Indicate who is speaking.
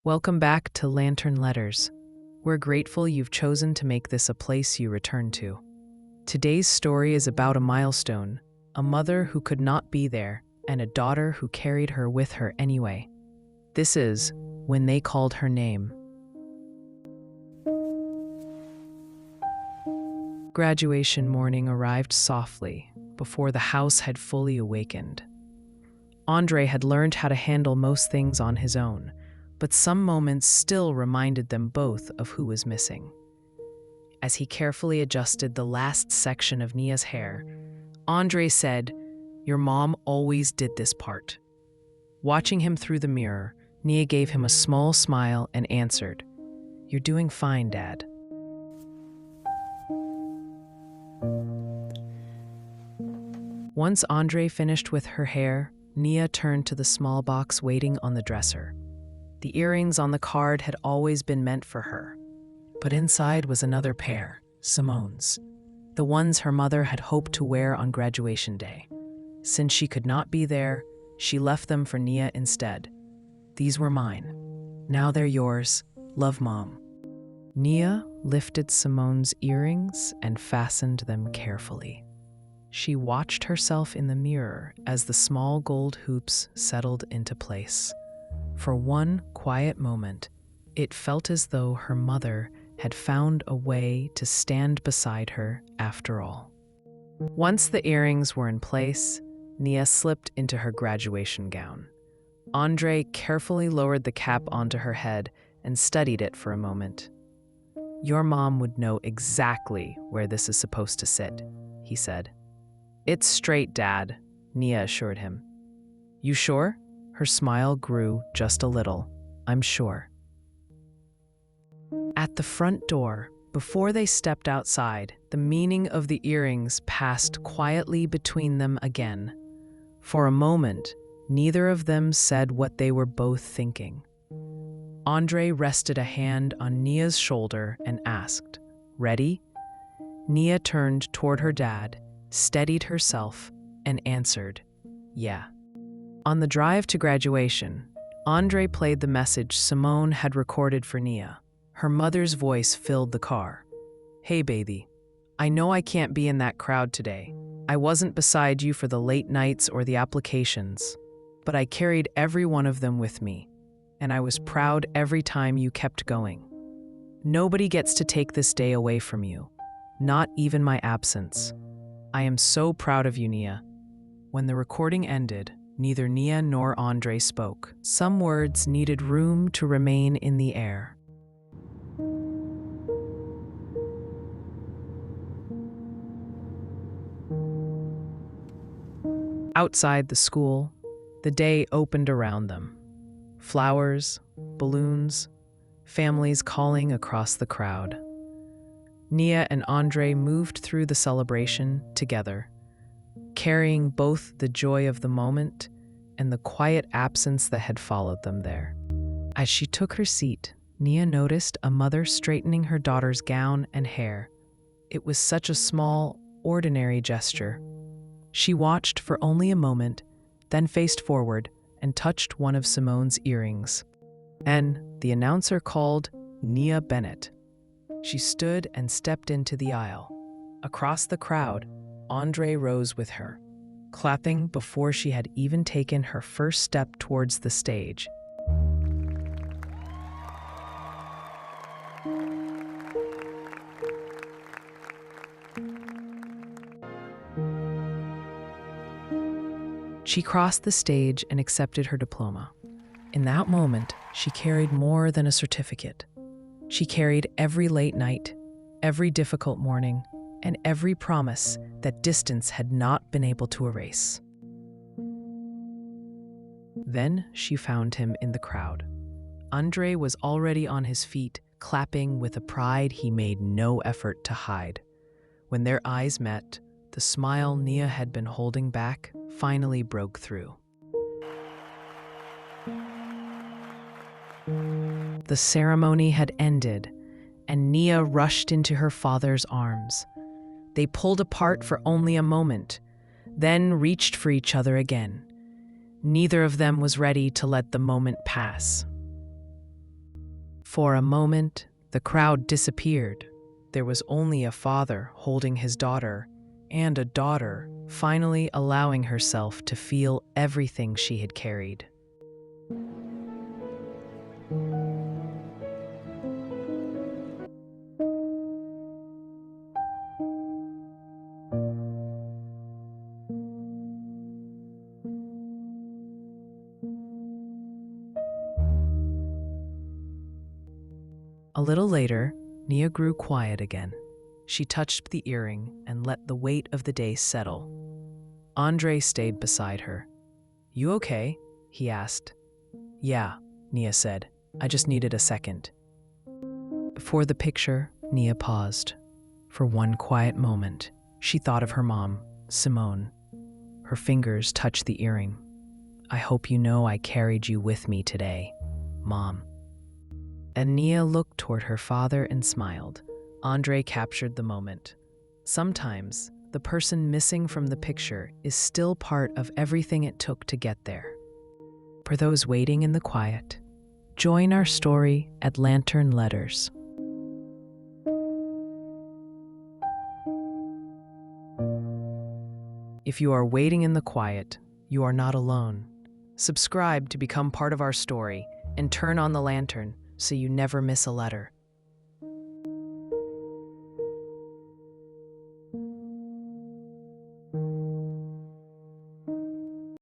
Speaker 1: Welcome back to Lantern Letters. We're grateful you've chosen to make this a place you return to. Today's story is about a milestone, a mother who could not be there, and a daughter who carried her with her anyway. This is When They Called Her Name. Graduation morning arrived softly, before the house had fully awakened. Andre had learned how to handle most things on his own, but some moments still reminded them both of who was missing. As he carefully adjusted the last section of Nia's hair, Andre said, "Your mom always did this part." Watching him through the mirror, Nia gave him a small smile and answered, "You're doing fine, Dad." Once Andre finished with her hair, Nia turned to the small box waiting on the dresser. The earrings on the card had always been meant for her, but inside was another pair, Simone's, the ones her mother had hoped to wear on graduation day. Since she could not be there, she left them for Nia instead. "These were mine. Now they're yours. Love, Mom." Nia lifted Simone's earrings and fastened them carefully. She watched herself in the mirror as the small gold hoops settled into place. For one quiet moment, it felt as though her mother had found a way to stand beside her after all. Once the earrings were in place, Nia slipped into her graduation gown. Andre carefully lowered the cap onto her head and studied it for a moment. "Your mom would know exactly where this is supposed to sit," he said. "It's straight, Dad," Nia assured him. "You sure?" Her smile grew just a little. "I'm sure." At the front door, before they stepped outside, the meaning of the earrings passed quietly between them again. For a moment, neither of them said what they were both thinking. Andre rested a hand on Nia's shoulder and asked, "Ready?" Nia turned toward her dad, steadied herself, and answered, "Yeah." On the drive to graduation, Andre played the message Simone had recorded for Nia. Her mother's voice filled the car. "Hey, baby. I know I can't be in that crowd today. I wasn't beside you for the late nights or the applications, but I carried every one of them with me, and I was proud every time you kept going. Nobody gets to take this day away from you, not even my absence. I am so proud of you, Nia." When the recording ended, neither Nia nor Andre spoke. Some words needed room to remain in the air. Outside the school, the day opened around them. Flowers, balloons, families calling across the crowd. Nia and Andre moved through the celebration together, carrying both the joy of the moment and the quiet absence that had followed them there. As she took her seat, Nia noticed a mother straightening her daughter's gown and hair. It was such a small, ordinary gesture. She watched for only a moment, then faced forward and touched one of Simone's earrings. And the announcer called Nia Bennett. She stood and stepped into the aisle. Across the crowd, Andre rose with her, clapping before she had even taken her first step towards the stage. She crossed the stage and accepted her diploma. In that moment, she carried more than a certificate. She carried every late night, every difficult morning, and every promise that distance had not been able to erase. Then she found him in the crowd. Andre was already on his feet, clapping with a pride he made no effort to hide. When their eyes met, the smile Nia had been holding back finally broke through. The ceremony had ended, and Nia rushed into her father's arms. They pulled apart for only a moment, then reached for each other again. Neither of them was ready to let the moment pass. For a moment, the crowd disappeared. There was only a father holding his daughter, and a daughter finally allowing herself to feel everything she had carried. A little later, Nia grew quiet again. She touched the earring and let the weight of the day settle. Andre stayed beside her. "You okay?" he asked. "Yeah," Nia said. "I just needed a second." Before the picture, Nia paused. For one quiet moment, she thought of her mom, Simone. Her fingers touched the earring. "I hope you know I carried you with me today, Mom." And Nia looked toward her father and smiled. Andre captured the moment. Sometimes, the person missing from the picture is still part of everything it took to get there. For those waiting in the quiet, join our story at Lantern Letters. If you are waiting in the quiet, you are not alone. Subscribe to become part of our story and turn on the lantern so you never miss a letter.